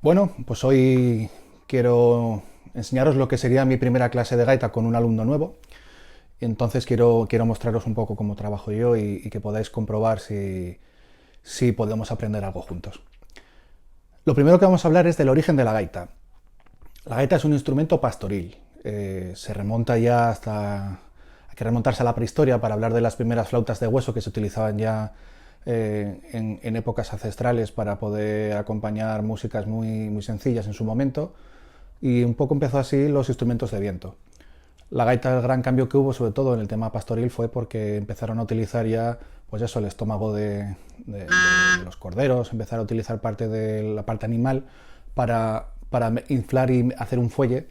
Bueno, pues hoy quiero enseñaros lo que sería mi primera clase de gaita con un alumno nuevo. Y entonces quiero mostraros un poco cómo trabajo yo y que podáis comprobar si podemos aprender algo juntos. Lo primero que vamos a hablar es del origen de la gaita. La gaita es un instrumento pastoril. Se remonta ya hasta... Hay que remontarse a la prehistoria para hablar de las primeras flautas de hueso que se utilizaban ya en épocas ancestrales para poder acompañar músicas muy sencillas en su momento, y un poco empezó así los instrumentos de viento. La gaita, el gran cambio que hubo, sobre todo en el tema pastoril, fue porque empezaron a utilizar ya, pues eso, el estómago de los corderos, empezar a utilizar parte de la parte animal para inflar y hacer un fuelle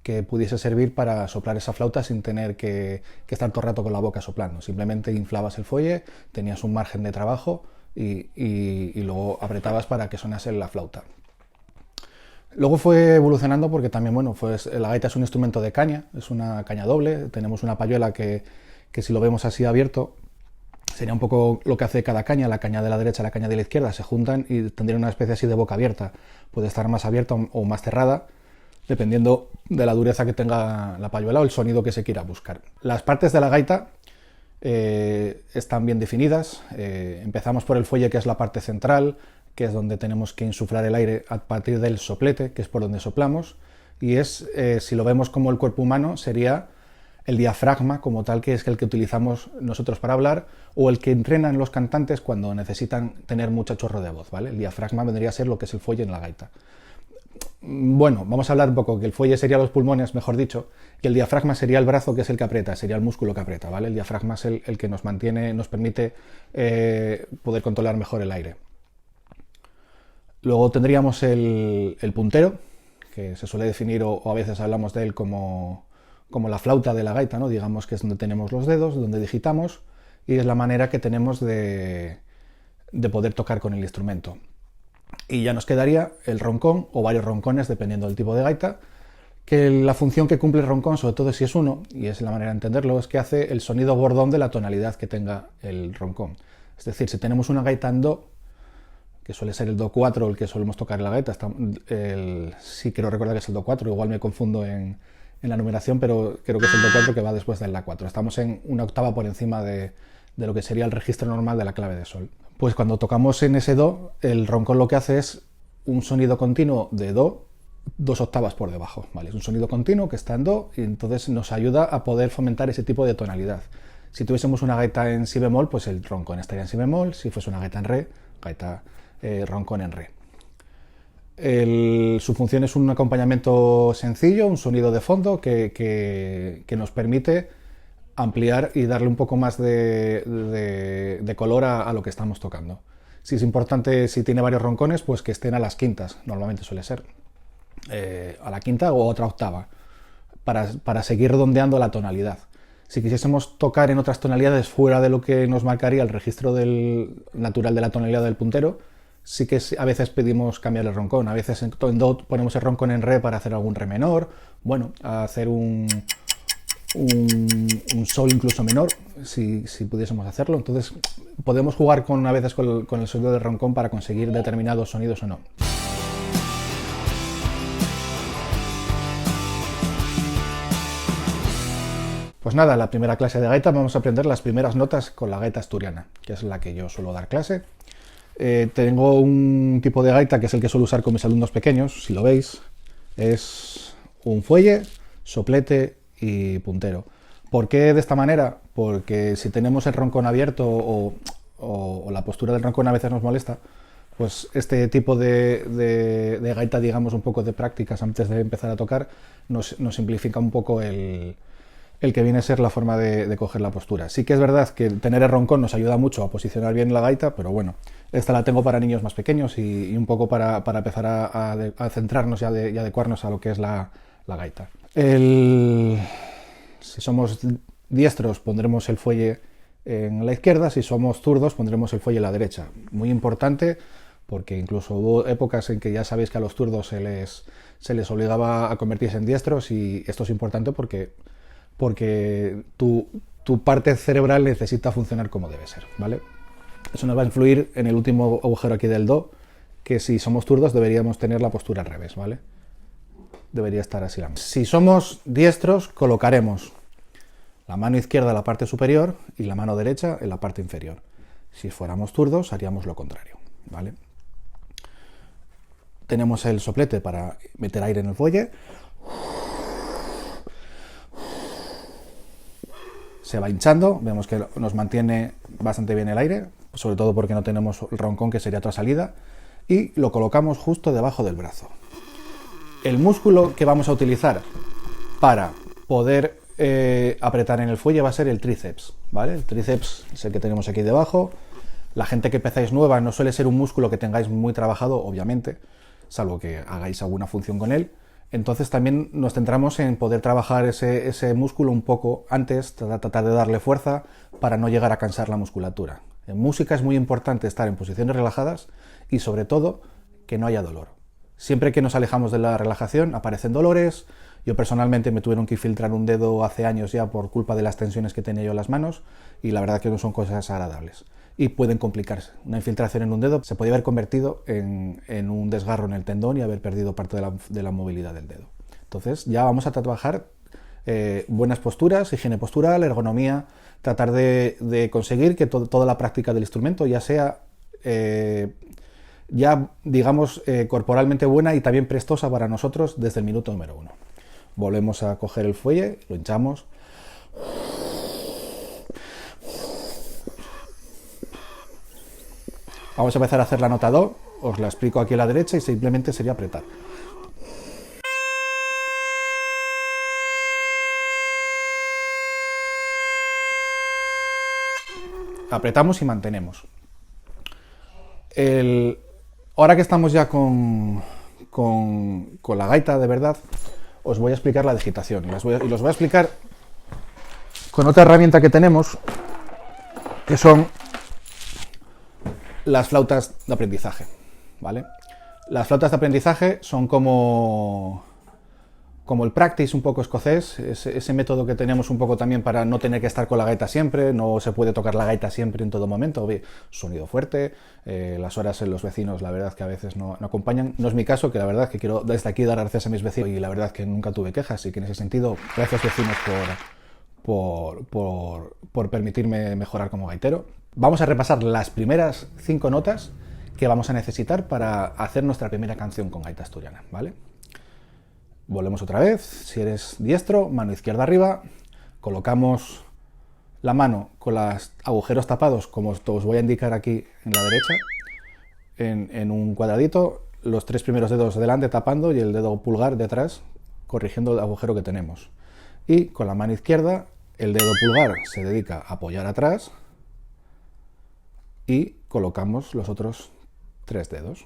que pudiese servir para soplar esa flauta sin tener que estar todo el rato con la boca soplando. Simplemente inflabas el fuelle, tenías un margen de trabajo y luego apretabas para que sonase la flauta. Luego fue evolucionando porque también, bueno, pues la gaita es un instrumento de caña, es una caña doble, tenemos una payuela que si lo vemos así abierto, sería un poco lo que hace cada caña, la caña de la derecha y la caña de la izquierda, se juntan y tendrían una especie así de boca abierta. Puede estar más abierta o más cerrada, dependiendo de la dureza que tenga la payuela o el sonido que se quiera buscar. Las partes de la gaita están bien definidas. Empezamos por el fuelle, que es la parte central, que es donde tenemos que insuflar el aire a partir del soplete, que es por donde soplamos, y es, si lo vemos como el cuerpo humano, sería el diafragma como tal, que es el que utilizamos nosotros para hablar, o el que entrenan los cantantes cuando necesitan tener mucho chorro de voz, ¿vale? El diafragma vendría a ser lo que es el fuelle en la gaita. Bueno, vamos a hablar un poco, que el fuelle sería los pulmones, mejor dicho, y el diafragma sería el brazo, que es el que aprieta, sería el músculo que aprieta, ¿vale? El diafragma es el que nos mantiene, nos permite poder controlar mejor el aire. Luego tendríamos el puntero, que se suele definir, o a veces hablamos de él como la flauta de la gaita, ¿no? Digamos que es donde tenemos los dedos, donde digitamos, y es la manera que tenemos de poder tocar con el instrumento. Y ya nos quedaría el roncón o varios roncones, dependiendo del tipo de gaita, que la función que cumple el roncón, sobre todo si es uno, y es la manera de entenderlo, es que hace el sonido bordón de la tonalidad que tenga el roncón. Es decir, si tenemos una gaita en do, que suele ser el do 4 el que solemos tocar en la gaita, sí quiero recordar que es el do 4, igual me confundo en la numeración, pero creo que es el do 4 que va después del la 4. Estamos en una octava por encima de lo que sería el registro normal de la clave de sol. Pues cuando tocamos en ese do, el roncón lo que hace es un sonido continuo de do, 2 octavas por debajo, ¿vale? Es un sonido continuo que está en do y entonces nos ayuda a poder fomentar ese tipo de tonalidad. Si tuviésemos una gaita en si bemol, pues el roncón estaría en si bemol. Si fuese una gaita en re, gaita roncón en re. Su función es un acompañamiento sencillo, un sonido de fondo que nos permite ampliar y darle un poco más de color a lo que estamos tocando. Si es importante, si tiene varios roncones, pues que estén a las quintas, normalmente suele ser a la quinta o otra octava, para seguir redondeando la tonalidad. Si quisiésemos tocar en otras tonalidades fuera de lo que nos marcaría el registro natural de la tonalidad del puntero, sí que a veces pedimos cambiar el roncón. A veces en do ponemos el roncón en re para hacer algún re menor, bueno, hacer un sol incluso menor, si pudiésemos hacerlo. Entonces podemos jugar a veces con el sonido del roncón para conseguir determinados sonidos o no. Pues nada, la primera clase de gaita vamos a aprender las primeras notas con la gaita asturiana, que es la que yo suelo dar clase. Tengo un tipo de gaita que es el que suelo usar con mis alumnos pequeños, si lo veis. Es un fuelle, soplete y puntero. ¿Por qué de esta manera? Porque si tenemos el roncón abierto o la postura del roncón a veces nos molesta, pues este tipo de gaita, digamos, un poco de prácticas antes de empezar a tocar, nos simplifica un poco el que viene a ser la forma de coger la postura. Sí que es verdad que tener el roncón nos ayuda mucho a posicionar bien la gaita, pero bueno, esta la tengo para niños más pequeños y un poco para empezar a centrarnos y adecuarnos a lo que es la gaita. Si somos diestros pondremos el fuelle en la izquierda, si somos zurdos pondremos el fuelle en la derecha. Muy importante, porque incluso hubo épocas en que ya sabéis que a los zurdos se les obligaba a convertirse en diestros, y esto es importante porque tu parte cerebral necesita funcionar como debe ser, ¿vale? Eso nos va a influir en el último agujero aquí del do, que si somos zurdos deberíamos tener la postura al revés, ¿vale? Debería estar así la mano. Si somos diestros, colocaremos la mano izquierda en la parte superior y la mano derecha en la parte inferior. Si fuéramos zurdos, haríamos lo contrario, ¿vale? Tenemos el soplete para meter aire en el fuelle. Se va hinchando, vemos que nos mantiene bastante bien el aire, sobre todo porque no tenemos el roncón, que sería otra salida, y lo colocamos justo debajo del brazo. El músculo que vamos a utilizar para poder apretar en el fuelle va a ser el tríceps, ¿vale? El tríceps es el que tenemos aquí debajo. La gente que empezáis nueva no suele ser un músculo que tengáis muy trabajado, obviamente, salvo que hagáis alguna función con él. Entonces también nos centramos en poder trabajar ese músculo un poco antes, tratar de darle fuerza para no llegar a cansar la musculatura. En música es muy importante estar en posiciones relajadas y sobre todo que no haya dolor. Siempre que nos alejamos de la relajación aparecen dolores. Yo personalmente me tuvieron que infiltrar un dedo hace años ya por culpa de las tensiones que tenía yo en las manos y la verdad que no son cosas agradables y pueden complicarse. Una infiltración en un dedo se podía haber convertido en un desgarro en el tendón y haber perdido parte de la movilidad del dedo. Entonces ya vamos a trabajar buenas posturas, higiene postural, ergonomía, tratar de conseguir que toda la práctica del instrumento ya sea digamos corporalmente buena y también prestosa para nosotros desde el minuto número 1. Volvemos a coger el fuelle, lo hinchamos. Vamos a empezar a hacer la nota do, os la explico aquí a la derecha y simplemente sería apretar. Apretamos y mantenemos. Ahora que estamos ya con la gaita de verdad, os voy a explicar la digitación y los voy a explicar con otra herramienta que tenemos, que son las flautas de aprendizaje, ¿vale? Las flautas de aprendizaje son como el practice un poco escocés, ese método que tenemos un poco también para no tener que estar con la gaita siempre, no se puede tocar la gaita siempre en todo momento, sonido fuerte, las horas en los vecinos la verdad que a veces no acompañan, no es mi caso, que la verdad que quiero desde aquí dar gracias a mis vecinos y la verdad que nunca tuve quejas y que en ese sentido, gracias vecinos por permitirme mejorar como gaitero. Vamos a repasar las primeras 5 notas que vamos a necesitar para hacer nuestra primera canción con gaita asturiana, ¿vale? Volvemos otra vez, si eres diestro, mano izquierda arriba, colocamos la mano con los agujeros tapados, como os voy a indicar aquí en la derecha, en un cuadradito, los 3 primeros dedos delante tapando y el dedo pulgar detrás, corrigiendo el agujero que tenemos. Y con la mano izquierda, el dedo pulgar se dedica a apoyar atrás y colocamos los otros 3 dedos.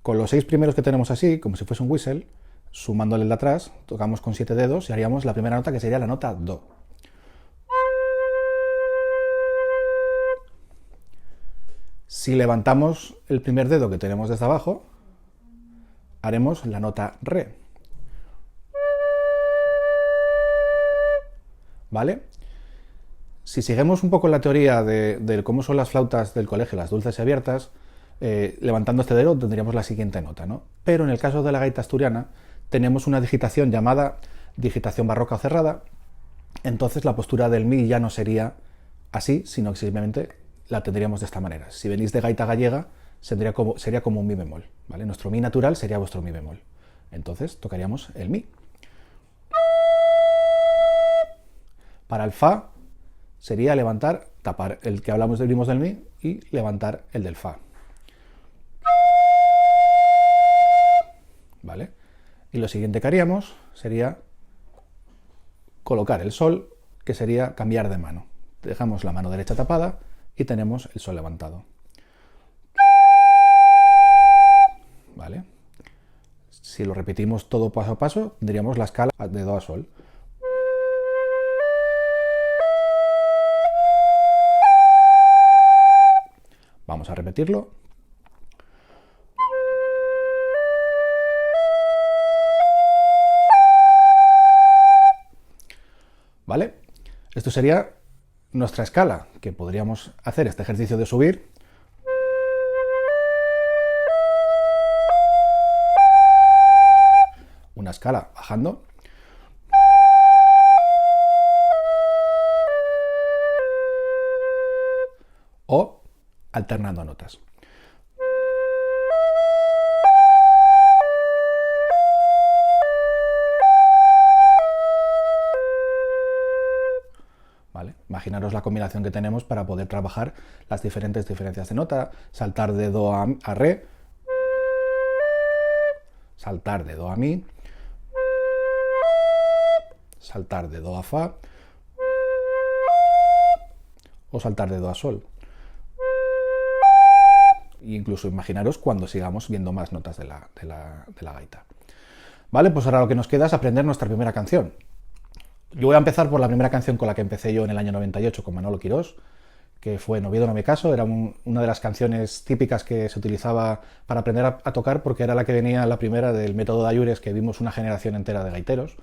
Con los 6 primeros que tenemos así, como si fuese un whistle, sumándole el de atrás, tocamos con 7 dedos y haríamos la primera nota, que sería la nota do. Si levantamos el primer dedo que tenemos desde abajo, haremos la nota re. ¿Vale? Si seguimos un poco la teoría de cómo son las flautas del colegio, las dulces y abiertas, levantando este dedo tendríamos la siguiente nota, ¿no? Pero en el caso de la gaita asturiana tenemos una digitación llamada digitación barroca o cerrada, entonces la postura del mi ya no sería así, sino que simplemente la tendríamos de esta manera. Si venís de gaita gallega, sería como un mi bemol, ¿vale? Nuestro mi natural sería vuestro mi bemol. Entonces tocaríamos el mi. Para el fa sería levantar, tapar el que vimos del mi y levantar el del fa. ¿Vale? Y lo siguiente que haríamos sería colocar el sol, que sería cambiar de mano. Dejamos la mano derecha tapada y tenemos el sol levantado. ¿Vale? Si lo repetimos todo paso a paso, tendríamos la escala de do a sol. Vamos a repetirlo. ¿Vale? Esto sería nuestra escala, que podríamos hacer este ejercicio de subir. escala bajando, o alternando notas. ¿Vale? Imaginaros la combinación que tenemos para poder trabajar las diferentes diferencias de nota, saltar de do a re, saltar de do a mi, saltar de do a fa o saltar de do a sol. E incluso imaginaros cuando sigamos viendo más notas de la gaita. Vale, pues ahora lo que nos queda es aprender nuestra primera canción. Yo voy a empezar por la primera canción con la que empecé yo en el año 98 con Manolo Quirós, que fue No Oviedo no me caso. Era una de las canciones típicas que se utilizaba para aprender a tocar, porque era la que venía la primera del método de Ayures, que vimos una generación entera de gaiteros.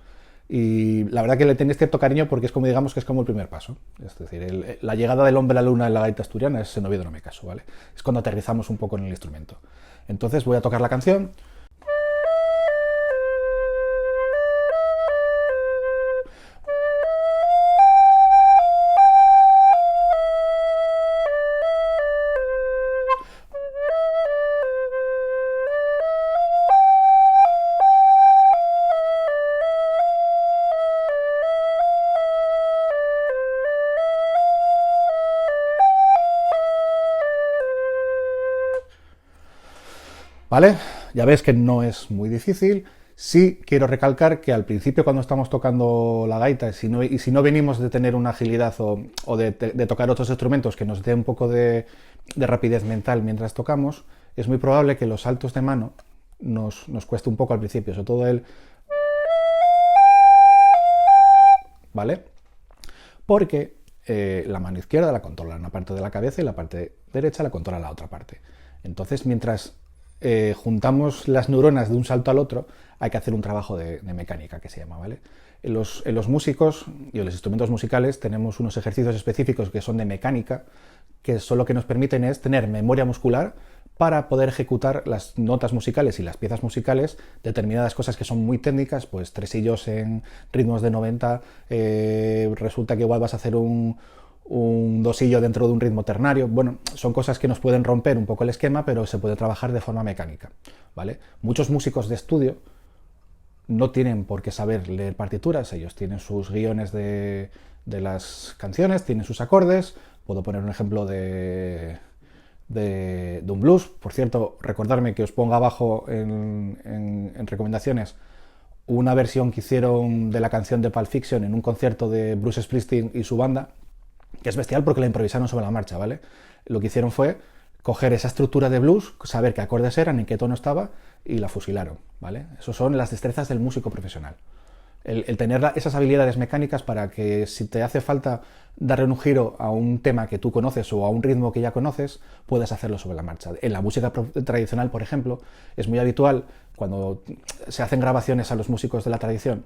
Y la verdad que le tenéis cierto cariño porque es como, digamos, que es como el primer paso. Es decir, la llegada del hombre a la luna en la gaita asturiana es No Oviedo no me caso, ¿vale? Es cuando aterrizamos un poco en el instrumento. Entonces voy a tocar la canción. ¿Vale? Ya ves que no es muy difícil. Sí quiero recalcar que al principio, cuando estamos tocando la gaita, y si no venimos de tener una agilidad o de tocar otros instrumentos que nos dé un poco de rapidez mental mientras tocamos, es muy probable que los saltos de mano nos cueste un poco al principio, sobre todo el... ¿Vale? Porque la mano izquierda la controla una parte de la cabeza y la parte derecha la controla la otra parte. Entonces, mientras juntamos las neuronas de un salto al otro, hay que hacer un trabajo de mecánica, que se llama, ¿vale? En los músicos y en los instrumentos musicales tenemos unos ejercicios específicos que son de mecánica, que son lo que nos permiten es tener memoria muscular para poder ejecutar las notas musicales y las piezas musicales, determinadas cosas que son muy técnicas, pues tresillos en ritmos de 90, resulta que igual vas a hacer un dosillo dentro de un ritmo ternario. Bueno, son cosas que nos pueden romper un poco el esquema, pero se puede trabajar de forma mecánica, ¿vale? Muchos músicos de estudio no tienen por qué saber leer partituras, ellos tienen sus guiones de las canciones, tienen sus acordes. Puedo poner un ejemplo de un blues. Por cierto, recordarme que os ponga abajo en recomendaciones una versión que hicieron de la canción de Pulp Fiction en un concierto de Bruce Springsteen y su banda, que es bestial porque la improvisaron sobre la marcha, ¿vale? Lo que hicieron fue coger esa estructura de blues, saber qué acordes eran, en qué tono estaba, y la fusilaron, ¿vale? Eso son las destrezas del músico profesional. El tener esas habilidades mecánicas para que, si te hace falta darle un giro a un tema que tú conoces o a un ritmo que ya conoces, puedas hacerlo sobre la marcha. En la música tradicional, por ejemplo, es muy habitual, cuando se hacen grabaciones a los músicos de la tradición,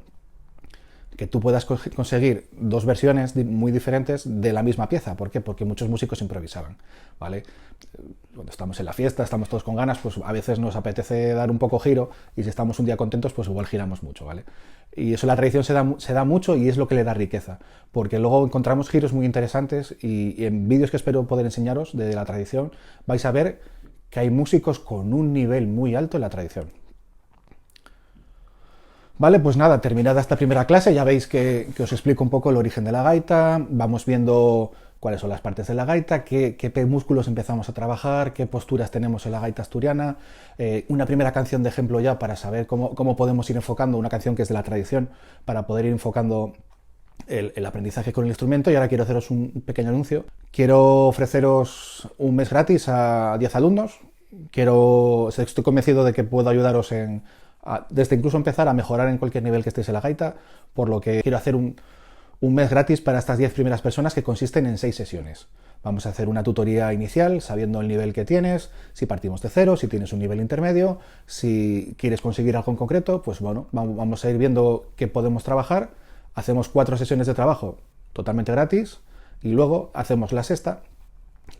que tú puedas conseguir dos versiones muy diferentes de la misma pieza. ¿Por qué? Porque muchos músicos improvisaban, ¿vale? Cuando estamos en la fiesta, estamos todos con ganas, pues a veces nos apetece dar un poco giro, y si estamos un día contentos, pues igual giramos mucho, ¿vale? Y eso en la tradición se da mucho, y es lo que le da riqueza, porque luego encontramos giros muy interesantes, y en vídeos que espero poder enseñaros de la tradición vais a ver que hay músicos con un nivel muy alto en la tradición. Vale, pues nada, terminada esta primera clase, ya veis que os explico un poco el origen de la gaita. Vamos viendo cuáles son las partes de la gaita, qué músculos empezamos a trabajar, qué posturas tenemos en la gaita asturiana. Una primera canción de ejemplo ya para saber cómo podemos ir enfocando una canción que es de la tradición, para poder ir enfocando el aprendizaje con el instrumento. Y ahora quiero haceros un pequeño anuncio. Quiero ofreceros un mes gratis a 10 alumnos. Estoy convencido de que puedo ayudaros desde incluso empezar a mejorar en cualquier nivel que estéis en la gaita, por lo que quiero hacer un mes gratis para estas 10 primeras personas, que consisten en 6 sesiones. Vamos a hacer una tutoría inicial sabiendo el nivel que tienes, si partimos de cero, si tienes un nivel intermedio, si quieres conseguir algo en concreto, pues bueno, vamos a ir viendo qué podemos trabajar. Hacemos 4 sesiones de trabajo totalmente gratis, y luego hacemos la sexta,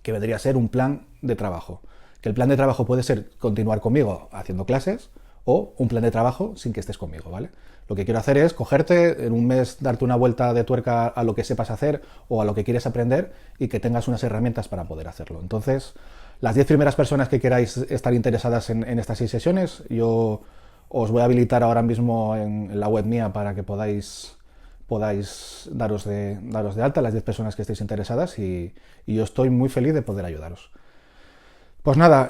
que vendría a ser un plan de trabajo. Que el plan de trabajo puede ser continuar conmigo haciendo clases, o un plan de trabajo sin que estés conmigo, ¿vale? Lo que quiero hacer es cogerte, en un mes darte una vuelta de tuerca a lo que sepas hacer o a lo que quieres aprender y que tengas unas herramientas para poder hacerlo. Entonces, las 10 primeras personas que queráis estar interesadas en estas 6 sesiones, yo os voy a habilitar ahora mismo en la web mía para que podáis daros de alta, las 10 personas que estéis interesadas, y yo estoy muy feliz de poder ayudaros. Pues nada,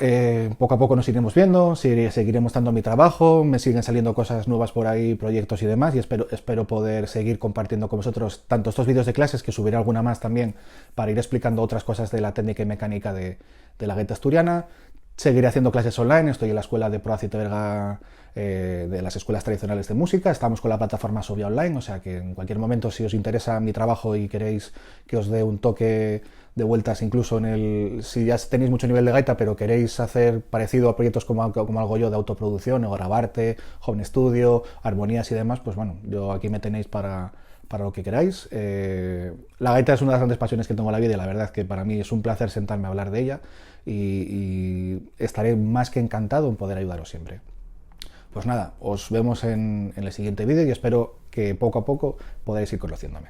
poco a poco nos iremos viendo, seguiré mostrando mi trabajo, me siguen saliendo cosas nuevas por ahí, proyectos y demás, y espero poder seguir compartiendo con vosotros tanto estos vídeos de clases, que subiré alguna más también para ir explicando otras cosas de la técnica y mecánica de la gaita asturiana. Seguiré haciendo clases online, estoy en la escuela de Proacite Berga, de las escuelas tradicionales de música, estamos con la plataforma Sovia Online, o sea que en cualquier momento, si os interesa mi trabajo y queréis que os dé un toque de vueltas, incluso si ya tenéis mucho nivel de gaita pero queréis hacer parecido a proyectos como algo yo de autoproducción, o grabarte, home studio, armonías y demás, pues bueno, yo aquí me tenéis para lo que queráis. La gaita es una de las grandes pasiones que tengo en la vida, y la verdad es que para mí es un placer sentarme a hablar de ella, y estaré más que encantado en poder ayudaros siempre. Pues nada, os vemos en el siguiente vídeo y espero que poco a poco podáis ir conociéndome.